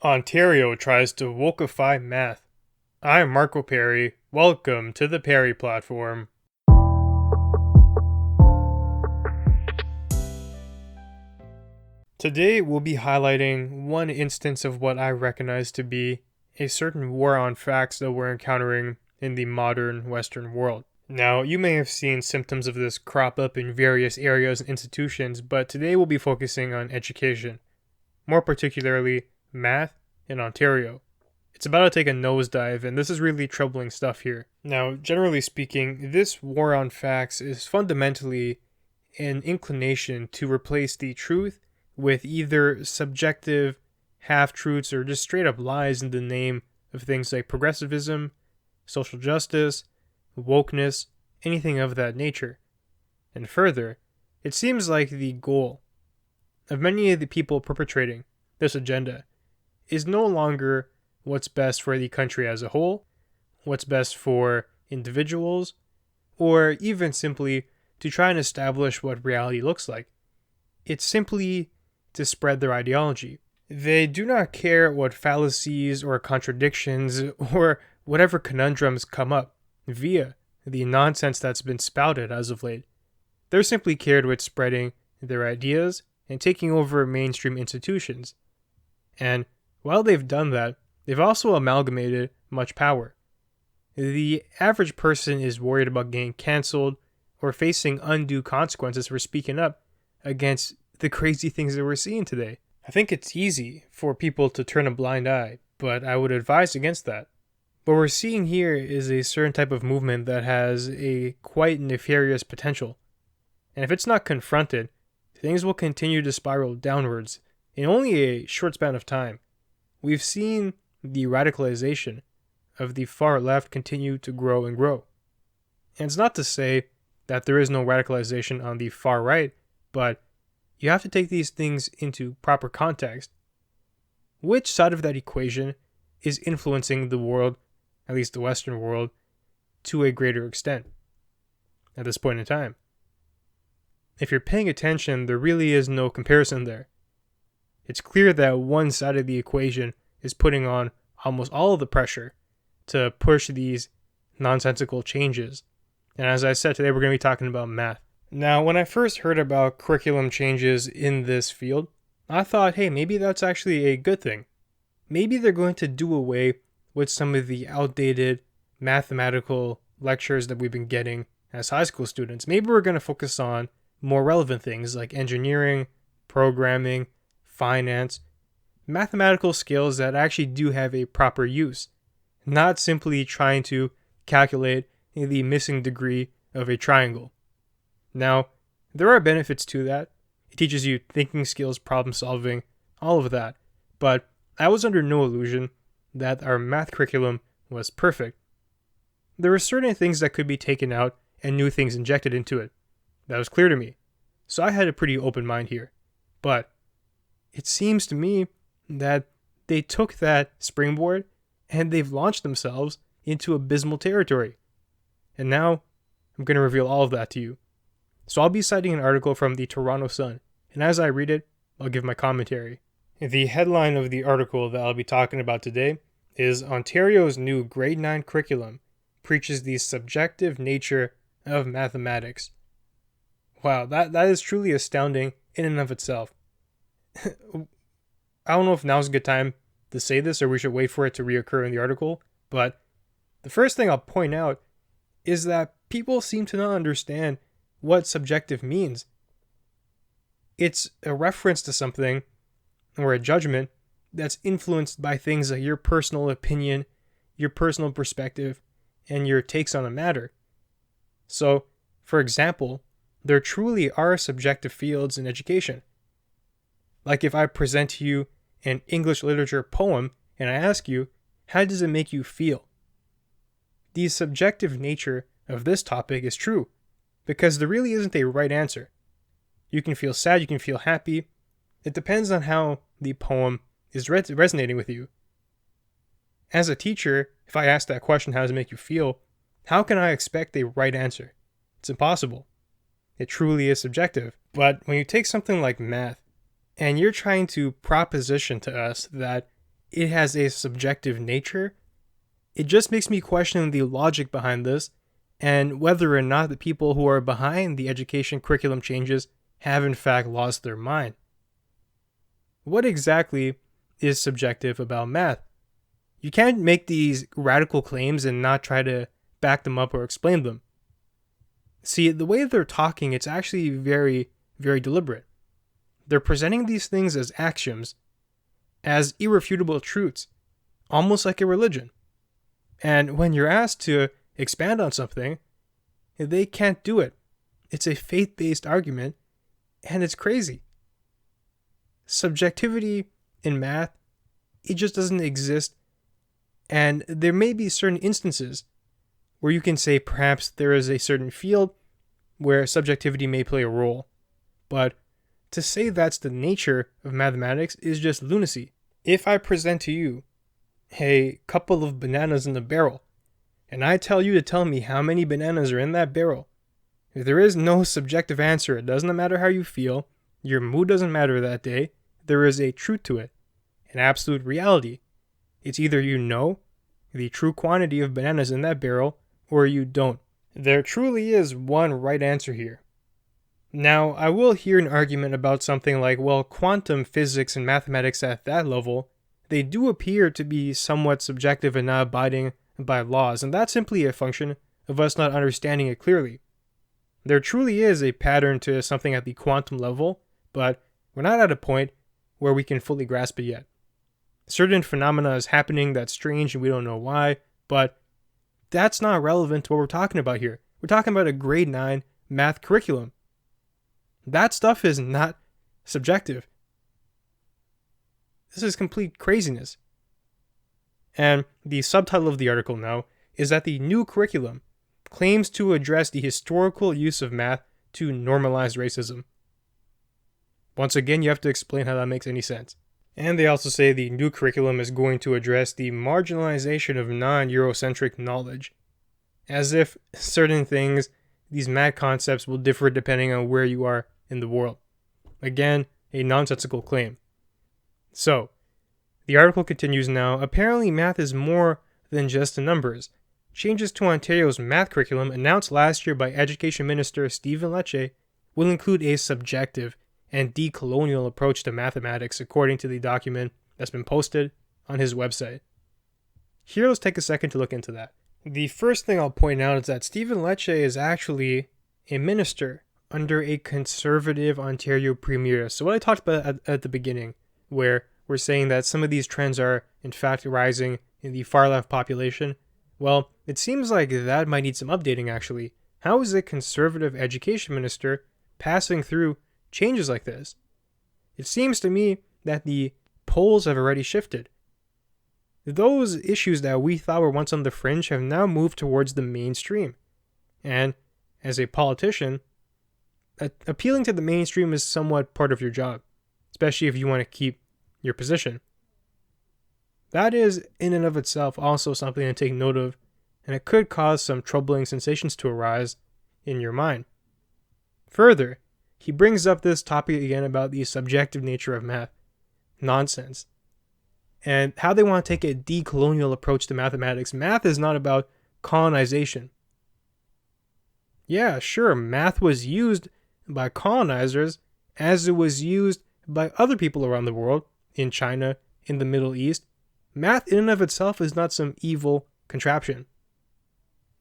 Ontario tries to wokeify math. I'm Marco Perry. Welcome to the Perry Platform. Today we'll be highlighting one instance of what I recognize to be a certain war on facts that we're encountering in the modern Western world. Now, you may have seen symptoms of this crop up in various areas and institutions, but today we'll be focusing on education, more particularly math in Ontario. It's about to take a nosedive, and this is really troubling stuff here. Now, generally speaking, this war on facts is fundamentally an inclination to replace the truth with either subjective half-truths or just straight-up lies in the name of things like progressivism, social justice, wokeness, anything of that nature. And further, it seems like the goal of many of the people perpetrating this agenda is no longer what's best for the country as a whole, what's best for individuals, or even simply to try and establish what reality looks like. It's simply to spread their ideology. They do not care what fallacies or contradictions or whatever conundrums come up via the nonsense that's been spouted as of late. They're simply cared with spreading their ideas and taking over mainstream institutions. And while they've done that, they've also amalgamated much power. The average person is worried about getting canceled or facing undue consequences for speaking up against the crazy things that we're seeing today. I think it's easy for people to turn a blind eye, but I would advise against that. What we're seeing here is a certain type of movement that has a quite nefarious potential. And if it's not confronted, things will continue to spiral downwards in only a short span of time. We've seen the radicalization of the far left continue to grow and grow. And it's not to say that there is no radicalization on the far right, but you have to take these things into proper context. Which side of that equation is influencing the world, at least the Western world, to a greater extent at this point in time? If you're paying attention, there really is no comparison there. It's clear that one side of the equation is putting on almost all of the pressure to push these nonsensical changes. And as I said, today we're going to be talking about math. Now, when I first heard about curriculum changes in this field, I thought, hey, maybe that's actually a good thing. Maybe they're going to do away with some of the outdated mathematical lectures that we've been getting as high school students. Maybe we're going to focus on more relevant things like engineering, programming, finance, mathematical skills that actually do have a proper use, not simply trying to calculate the missing degree of a triangle. Now, there are benefits to that. It teaches you thinking skills, problem solving, all of that. But I was under no illusion that our math curriculum was perfect. There were certain things that could be taken out and new things injected into it. That was clear to me. So I had a pretty open mind here. But it seems to me that they took that springboard and they've launched themselves into abysmal territory. And now I'm going to reveal all of that to you. So I'll be citing an article from the Toronto Sun, and as I read it, I'll give my commentary. The headline of the article that I'll be talking about today is Ontario's new grade 9 curriculum preaches the subjective nature of mathematics. Wow, that is truly astounding in and of itself. I don't know if now's a good time to say this or we should wait for it to reoccur in the article, but the first thing I'll point out is that people seem to not understand what subjective means. It's a reference to something or a judgment that's influenced by things like your personal opinion, your personal perspective, and your takes on a matter. So, for example, there truly are subjective fields in education. Like if I present to you an English literature poem and I ask you, how does it make you feel? The subjective nature of this topic is true, because there really isn't a right answer. You can feel sad, you can feel happy. It depends on how the poem is resonating with you. As a teacher, if I ask that question, how does it make you feel? How can I expect a right answer? It's impossible. It truly is subjective. But when you take something like math, and you're trying to proposition to us that it has a subjective nature, it just makes me question the logic behind this and whether or not the people who are behind the education curriculum changes have in fact lost their mind. What exactly is subjective about math? You can't make these radical claims and not try to back them up or explain them. See, the way they're talking, it's actually very, very deliberate. They're presenting these things as axioms, as irrefutable truths, almost like a religion. And when you're asked to expand on something, they can't do it. It's a faith-based argument, and it's crazy. Subjectivity in math, it just doesn't exist. And there may be certain instances where you can say perhaps there is a certain field where subjectivity may play a role. But to say that's the nature of mathematics is just lunacy. If I present to you a couple of bananas in a barrel, and I tell you to tell me how many bananas are in that barrel, there is no subjective answer. It doesn't matter how you feel. Your mood doesn't matter that day. There is a truth to it, an absolute reality. It's either you know the true quantity of bananas in that barrel, or you don't. There truly is one right answer here. Now, I will hear an argument about something like, well, quantum physics and mathematics at that level, they do appear to be somewhat subjective and not abiding by laws, and that's simply a function of us not understanding it clearly. There truly is a pattern to something at the quantum level, but we're not at a point where we can fully grasp it yet. Certain phenomena is happening that's strange and we don't know why, but that's not relevant to what we're talking about here. We're talking about a grade 9 math curriculum. That stuff is not subjective. This is complete craziness. And the subtitle of the article now is that the new curriculum claims to address the historical use of math to normalize racism. Once again, you have to explain how that makes any sense. And they also say the new curriculum is going to address the marginalization of non-Eurocentric knowledge. As if certain things, these math concepts will differ depending on where you are in the world. Again, a nonsensical claim. So, the article continues now. Apparently math is more than just the numbers. Changes to Ontario's math curriculum announced last year by Education Minister Stephen Lecce will include a subjective and decolonial approach to mathematics, according to the document that's been posted on his website. Here, let's take a second to look into that. The first thing I'll point out is that Stephen Lecce is actually a minister under a conservative Ontario premier. So what I talked about at the beginning, where we're saying that some of these trends are in fact rising in the far left population, well, it seems like that might need some updating actually. How is a conservative education minister passing through changes like this? It seems to me that the poles have already shifted. Those issues that we thought were once on the fringe have now moved towards the mainstream. And as a politician, appealing to the mainstream is somewhat part of your job, especially if you want to keep your position. That is, in and of itself, also something to take note of, and it could cause some troubling sensations to arise in your mind. Further, he brings up this topic again about the subjective nature of math. Nonsense. And how they want to take a decolonial approach to mathematics. Math is not about colonization. Yeah, sure, math was used by colonizers as it was used by other people around the world, in China, in the Middle East. Math in and of itself is not some evil contraption.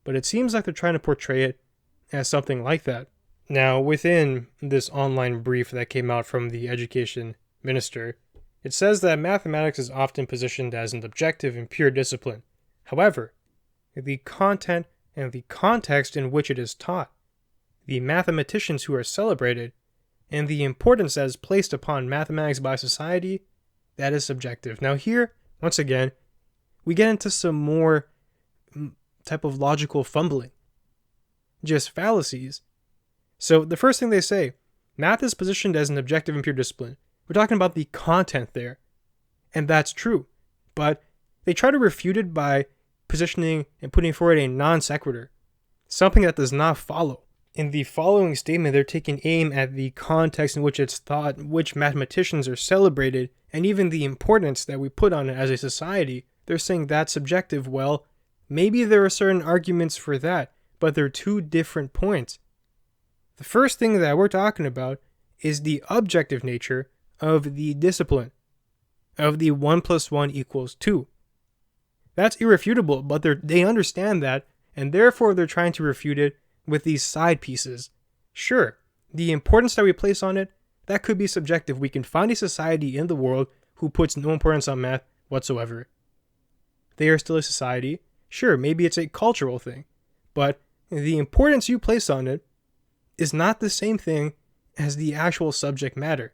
But it seems like they're trying to portray it as something like that. Now, within this online brief that came out from the education minister, it says that mathematics is often positioned as an objective and pure discipline. However, the content and the context in which it is taught, the mathematicians who are celebrated, and the importance that is placed upon mathematics by society, that is subjective. Now here, once again, we get into some more type of logical fumbling. Just fallacies. So the first thing they say, math is positioned as an objective and pure discipline. We're talking about the content there. And that's true. But they try to refute it by positioning and putting forward a non sequitur, something that does not follow. In the following statement, they're taking aim at the context in which it's taught, which mathematicians are celebrated, and even the importance that we put on it as a society, they're saying that's subjective. Well, maybe there are certain arguments for that, but they're two different points. The first thing that we're talking about is the objective nature of the discipline, of the 1 + 1 = 2. That's irrefutable, but they understand that, and therefore they're trying to refute it with these side pieces. Sure, the importance that we place on it, that could be subjective. We can find a society in the world who puts no importance on math whatsoever. They are still a society. Sure, maybe it's a cultural thing, but the importance you place on it is not the same thing as the actual subject matter.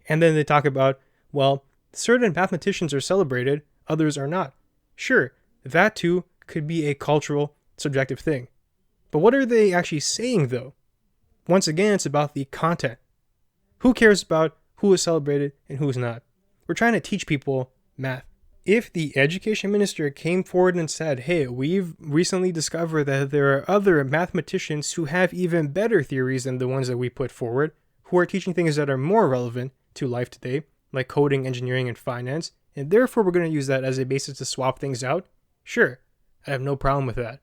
And then they talk about, well, certain mathematicians are celebrated, others are not. Sure, that too could be a cultural, subjective thing. But what are they actually saying though? Once again, it's about the content. Who cares about who is celebrated and who is not? We're trying to teach people math. If the education minister came forward and said, hey, we've recently discovered that there are other mathematicians who have even better theories than the ones that we put forward, who are teaching things that are more relevant to life today, like coding, engineering, and finance, and therefore we're going to use that as a basis to swap things out, sure, I have no problem with that.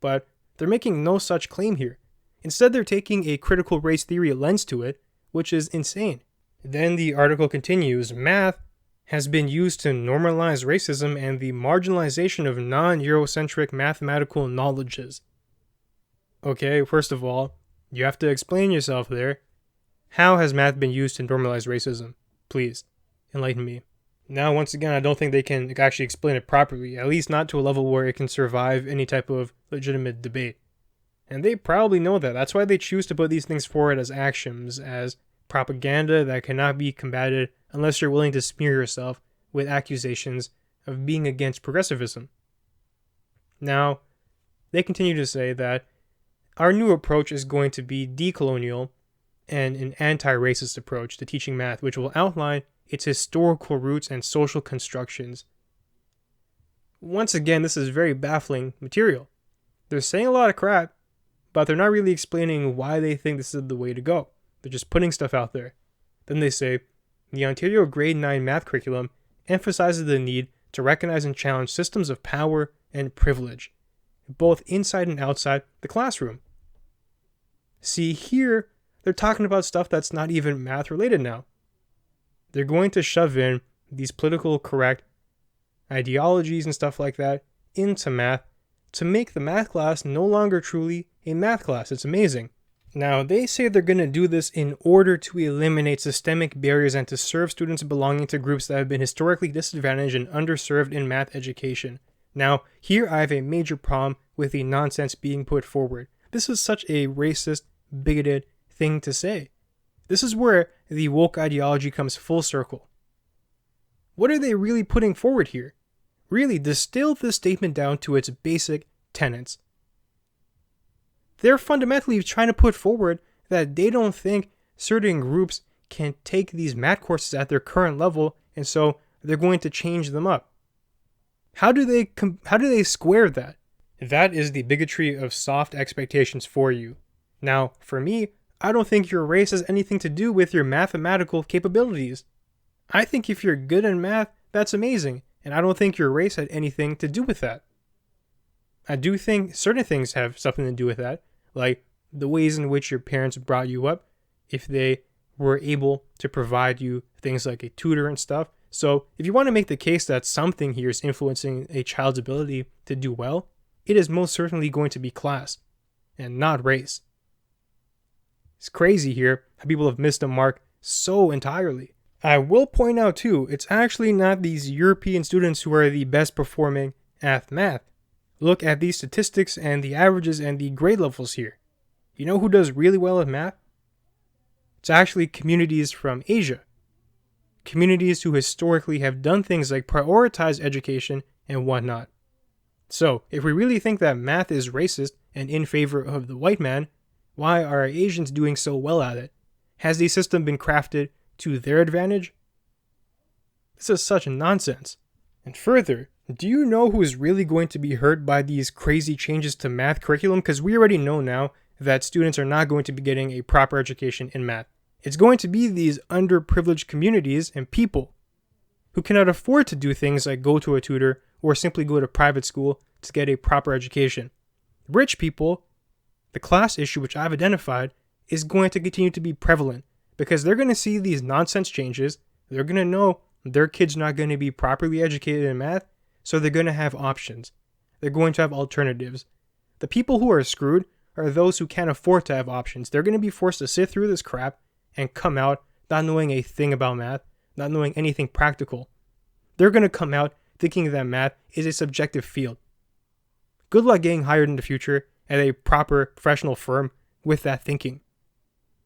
But they're making no such claim here. Instead, they're taking a critical race theory lens to it, which is insane. Then the article continues, math has been used to normalize racism and the marginalization of non-Eurocentric mathematical knowledges. Okay, first of all, you have to explain yourself there. How has math been used to normalize racism? Please, enlighten me. Now, once again, I don't think they can actually explain it properly, at least not to a level where it can survive any type of legitimate debate. And they probably know that. That's why they choose to put these things forward as axioms, as propaganda that cannot be combated unless you're willing to smear yourself with accusations of being against progressivism. Now, they continue to say that our new approach is going to be decolonial and an anti-racist approach to teaching math, which will outline its historical roots and social constructions. Once again, this is very baffling material. They're saying a lot of crap, but they're not really explaining why they think this is the way to go. They're just putting stuff out there. Then they say, the Ontario Grade 9 math curriculum emphasizes the need to recognize and challenge systems of power and privilege, both inside and outside the classroom. See, here, they're talking about stuff that's not even math related now. They're going to shove in these political correct ideologies and stuff like that into math to make the math class no longer truly a math class. It's amazing. Now, they say they're going to do this in order to eliminate systemic barriers and to serve students belonging to groups that have been historically disadvantaged and underserved in math education. Now, here I have a major problem with the nonsense being put forward. This is such a racist, bigoted thing to say. This is where the woke ideology comes full circle. What are they really putting forward here? Really, distill this statement down to its basic tenets. They're fundamentally trying to put forward that they don't think certain groups can take these math courses at their current level, and so they're going to change them up. How do they square that? That is the bigotry of soft expectations for you. Now, for me, I don't think your race has anything to do with your mathematical capabilities. I think if you're good in math, that's amazing, and I don't think your race had anything to do with that. I do think certain things have something to do with that, like the ways in which your parents brought you up, if they were able to provide you things like a tutor and stuff. So if you want to make the case that something here is influencing a child's ability to do well, it is most certainly going to be class and not race. It's crazy here how people have missed the mark so entirely. I will point out too, it's actually not these European students who are the best performing at math. Look at these statistics and the averages and the grade levels here. You know who does really well at math? It's actually communities from Asia. Communities who historically have done things like prioritize education and whatnot. So, if we really think that math is racist and in favor of the white man, why are Asians doing so well at it? Has the system been crafted to their advantage? This is such nonsense. And further, do you know who is really going to be hurt by these crazy changes to math curriculum? Because we already know now that students are not going to be getting a proper education in math. It's going to be these underprivileged communities and people who cannot afford to do things like go to a tutor or simply go to private school to get a proper education. Rich people, the class issue which I've identified, is going to continue to be prevalent because they're going to see these nonsense changes. They're going to know their kid's not going to be properly educated in math, so they're going to have options. They're going to have alternatives. The people who are screwed are those who can't afford to have options. They're going to be forced to sit through this crap and come out not knowing a thing about math, not knowing anything practical. They're going to come out thinking that math is a subjective field. Good luck getting hired in the future at a proper professional firm with that thinking.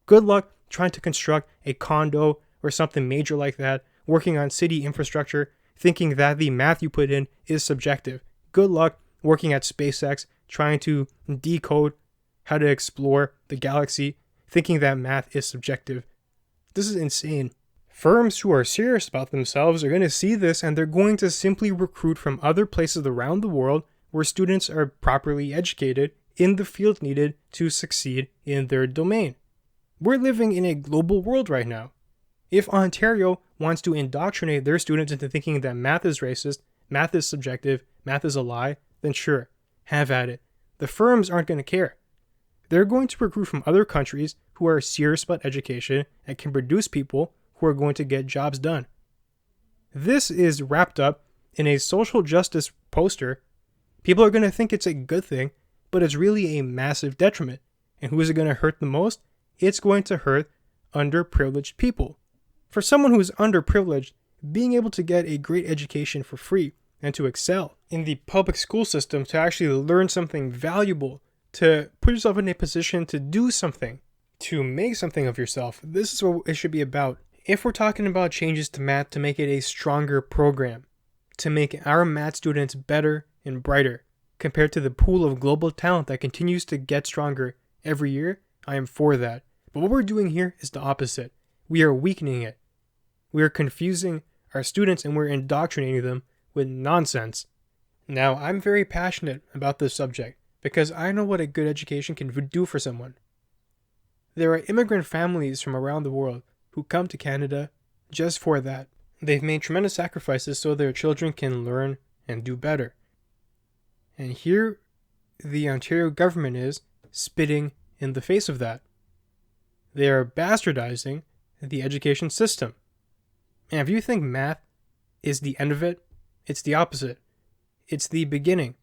Good luck trying to construct a condo or something major like that, working on city infrastructure, thinking that the math you put in is subjective. Good luck working at SpaceX, trying to decode how to explore the galaxy, thinking that math is subjective. This is insane. Firms who are serious about themselves are going to see this and they're going to simply recruit from other places around the world where students are properly educated in the field needed to succeed in their domain. We're living in a global world right now. If Ontario wants to indoctrinate their students into thinking that math is racist, math is subjective, math is a lie, then sure, have at it. The firms aren't going to care. They're going to recruit from other countries who are serious about education and can produce people who are going to get jobs done. This is wrapped up in a social justice poster. People are going to think it's a good thing, but it's really a massive detriment. And who is it going to hurt the most? It's going to hurt underprivileged people. For someone who is underprivileged, being able to get a great education for free and to excel in the public school system, to actually learn something valuable, to put yourself in a position to do something, to make something of yourself. This is what it should be about. If we're talking about changes to math to make it a stronger program, to make our math students better and brighter compared to the pool of global talent that continues to get stronger every year, I am for that. But what we're doing here is the opposite. We are weakening it. We are confusing our students and we're indoctrinating them with nonsense. Now, I'm very passionate about this subject because I know what a good education can do for someone. There are immigrant families from around the world who come to Canada just for that. They've made tremendous sacrifices so their children can learn and do better. And here, the Ontario government is spitting in the face of that. They are bastardizing the education system. And if you think math is the end of it, it's the opposite. It's the beginning.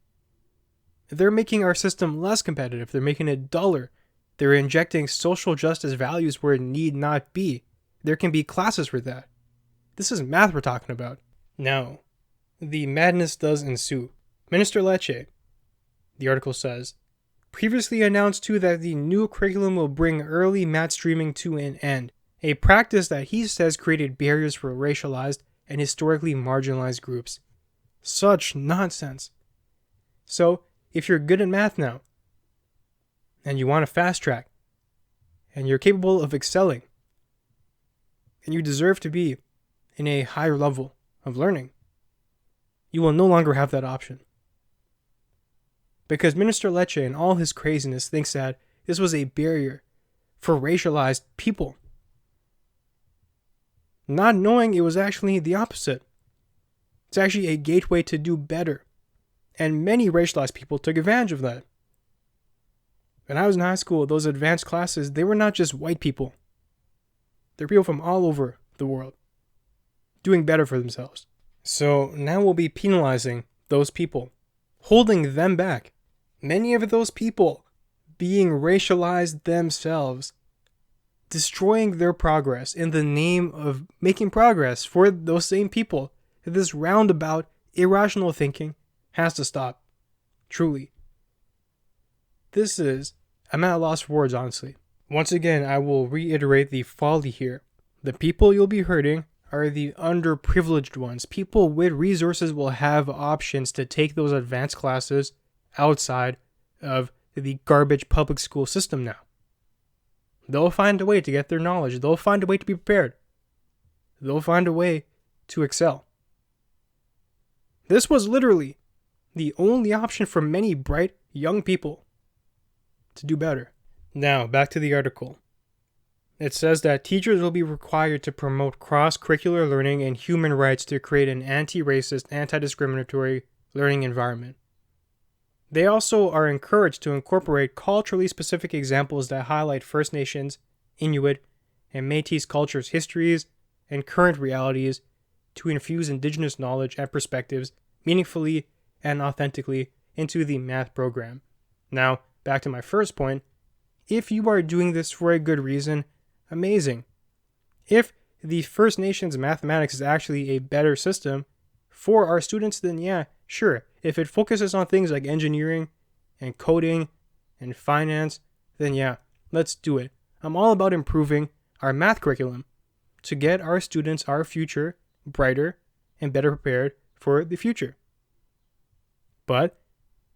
They're making our system less competitive. They're making it duller. They're injecting social justice values where it need not be. There can be classes for that. This is math we're talking about. Now, the madness does ensue. Minister Lecce, the article says, previously announced too that the new curriculum will bring early math streaming to an end, a practice that he says created barriers for racialized and historically marginalized groups. Such nonsense. So, if you're good at math now, and you want to fast track, and you're capable of excelling, and you deserve to be in a higher level of learning, you will no longer have that option. Because Minister Lecce and all his craziness thinks that this was a barrier for racialized people, not knowing it was actually the opposite. It's actually a gateway to do better. And many racialized people took advantage of that. When I was in high school, those advanced classes, they were not just white people. They're people from all over the world doing better for themselves. So now we'll be penalizing those people, holding them back. Many of those people being racialized themselves, destroying their progress in the name of making progress for those same people. This roundabout, irrational thinking has to stop. Truly. I'm at a loss for words, honestly. Once again, I will reiterate the folly here. The people you'll be hurting are the underprivileged ones. People with resources will have options to take those advanced classes outside of the garbage public school system now. They'll find a way to get their knowledge. They'll find a way to be prepared. They'll find a way to excel. This was literally the only option for many bright young people to do better. Now, back to the article. It says that teachers will be required to promote cross-curricular learning and human rights to create an anti-racist, anti-discriminatory learning environment. They also are encouraged to incorporate culturally specific examples that highlight First Nations, Inuit, and Métis cultures' histories and current realities to infuse Indigenous knowledge and perspectives meaningfully and authentically into the math program. Now, back to my first point. If you are doing this for a good reason, amazing. If the First Nations mathematics is actually a better system for our students, then yeah, sure. If it focuses on things like engineering and coding and finance, then yeah, let's do it. I'm all about improving our math curriculum to get our students, our future, brighter and better prepared for the future. But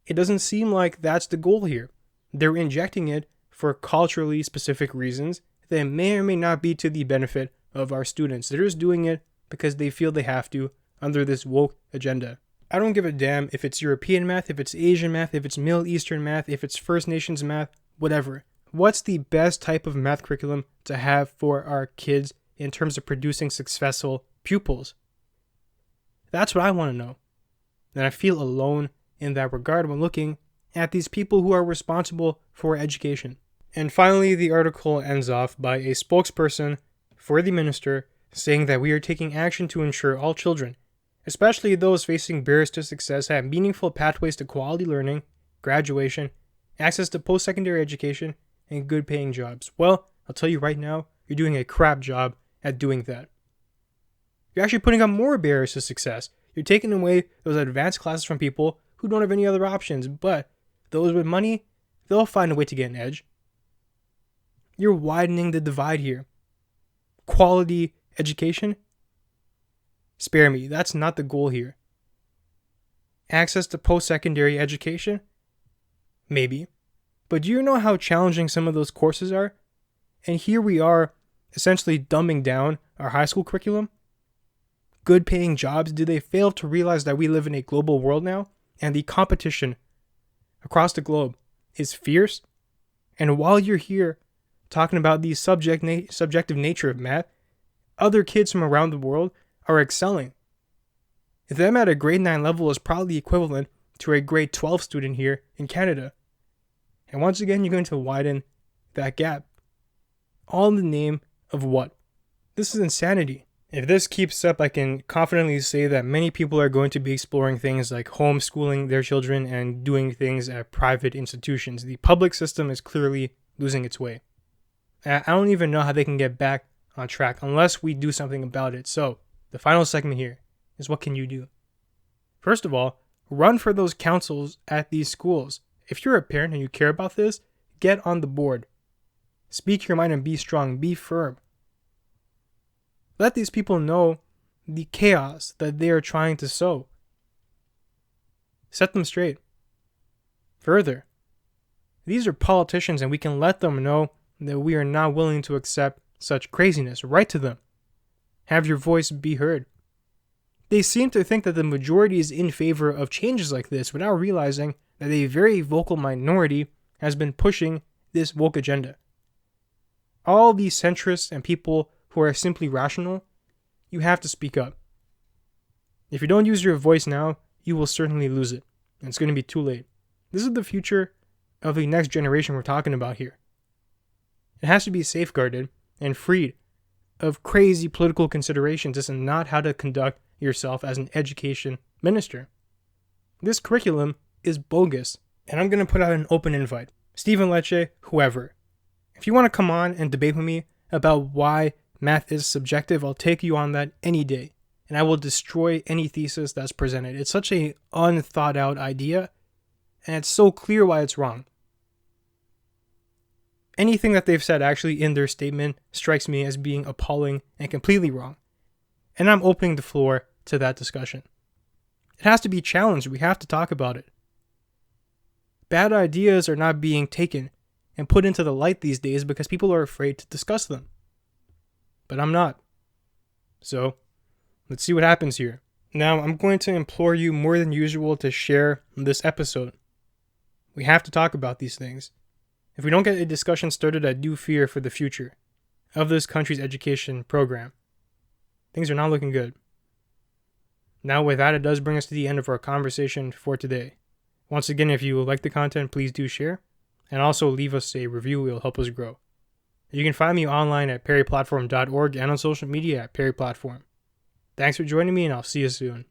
it doesn't seem like that's the goal here. They're injecting it for culturally specific reasons that may or may not be to the benefit of our students. They're just doing it because they feel they have to under this woke agenda. I don't give a damn if it's European math, if it's Asian math, if it's Middle Eastern math, if it's First Nations math, whatever. What's the best type of math curriculum to have for our kids in terms of producing successful pupils? That's what I want to know. And I feel alone in that regard when looking at these people who are responsible for education. And finally, the article ends off by a spokesperson for the minister saying that we are taking action to ensure all children, especially those facing barriers to success, have meaningful pathways to quality learning, graduation, access to post-secondary education, and good paying jobs. Well, I'll tell you right now, you're doing a crap job at doing that. You're actually putting up more barriers to success. You're taking away those advanced classes from people who don't have any other options, but those with money, they'll find a way to get an edge. You're widening the divide here. Quality education? Spare me, that's not the goal here. Access to post-secondary education? Maybe. But do you know how challenging some of those courses are? And here we are, essentially dumbing down our high school curriculum. Good paying jobs, do they fail to realize that we live in a global world now? And the competition across the globe is fierce? And while you're here talking about the subjective nature of math, other kids from around the world are excelling. Them at a grade 9 level is probably equivalent to a grade 12 student here in Canada. And once again, you're going to widen that gap. All in the name of what? This is insanity. If this keeps up, I can confidently say that many people are going to be exploring things like homeschooling their children and doing things at private institutions. The public system is clearly losing its way. I don't even know how they can get back on track unless we do something about it. So, the final segment here is what can you do? First of all, run for those councils at these schools. If you're a parent and you care about this, get on the board. Speak your mind and be strong, be firm. Let these people know the chaos that they are trying to sow. Set them straight. Further, these are politicians and we can let them know that we are not willing to accept such craziness. Write to them. Have your voice be heard. They seem to think that the majority is in favor of changes like this without realizing that a very vocal minority has been pushing this woke agenda. All these centrists and people who are simply rational, you have to speak up. If you don't use your voice now, you will certainly lose it. And it's going to be too late. This is the future of the next generation we're talking about here. It has to be safeguarded and freed of crazy political considerations. This is not how to conduct yourself as an education minister. This curriculum is bogus. And I'm going to put out an open invite. Stephen Lecce, whoever. If you want to come on and debate with me about why math is subjective, I'll take you on that any day. And I will destroy any thesis that's presented. It's such a unthought out idea. And it's so clear why it's wrong. Anything that they've said actually in their statement strikes me as being appalling and completely wrong. And I'm opening the floor to that discussion. It has to be challenged. We have to talk about it. Bad ideas are not being taken and put into the light these days because people are afraid to discuss them. But I'm not. So, let's see what happens here. Now, I'm going to implore you more than usual to share this episode. We have to talk about these things. If we don't get a discussion started, I do fear for the future. of this country's education program. Things are not looking good. Now with that, it does bring us to the end of our conversation for today. Once again, if you like the content, please do share, and also leave us a review. It will help us grow. You can find me online at perryplatform.org and on social media at perryplatform. Thanks for joining me, and I'll see you soon.